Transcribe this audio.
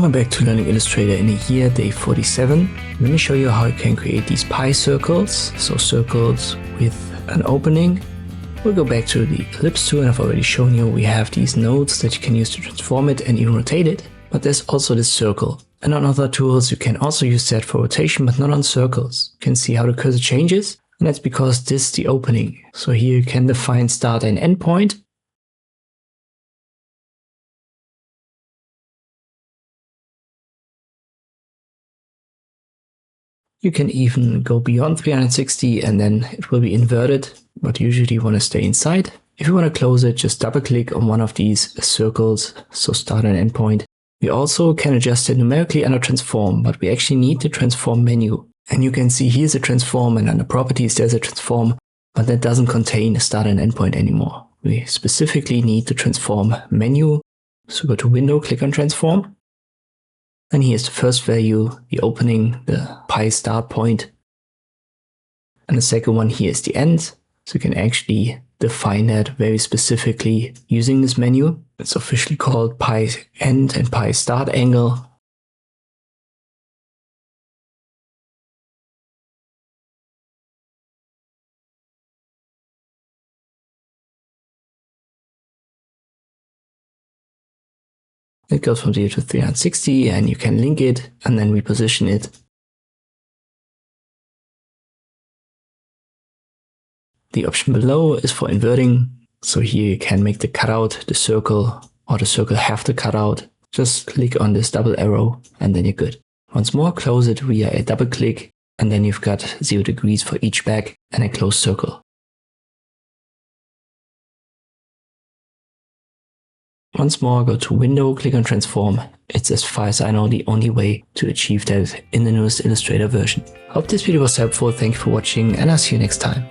Welcome back to Learning Illustrator in a year, day 47. Let me show you how you can create these pie circles. So circles with an opening. We'll go back to the ellipse tool, and I've already shown you we have these nodes that you can use to transform it and even rotate it. But there's also this circle. And on other tools you can also use that for rotation, but not on circles. You can see how the cursor changes, and that's because this is the opening. So here you can define start and end point. You can even go beyond 360 and then it will be inverted, but usually you want to stay inside. If you want to close it, just double click on one of these circles, so start and end point. We also can adjust it numerically under transform, but we actually need the transform menu. And you can see here's a transform, and under properties there's a transform, but that doesn't contain a start and end point anymore. We specifically need the transform menu. So go to window, click on transform. And here's the first value, the opening, the pie start point. And the second one here is the end. So you can actually define that very specifically using this menu. It's officially called pie end and pie start angle. It goes from 0 to 360 and you can link it and then reposition it. The option below is for inverting. So here you can make the cutout the circle, or the circle have the cutout. Just click on this double arrow and then you're good. Once more, close it via a double click, and then you've got 0 degrees for each back and a closed circle. Once more, go to Window, click on Transform. It's, as far as I know, the only way to achieve that in the newest Illustrator version. Hope this video was helpful, thank you for watching, and I'll see you next time.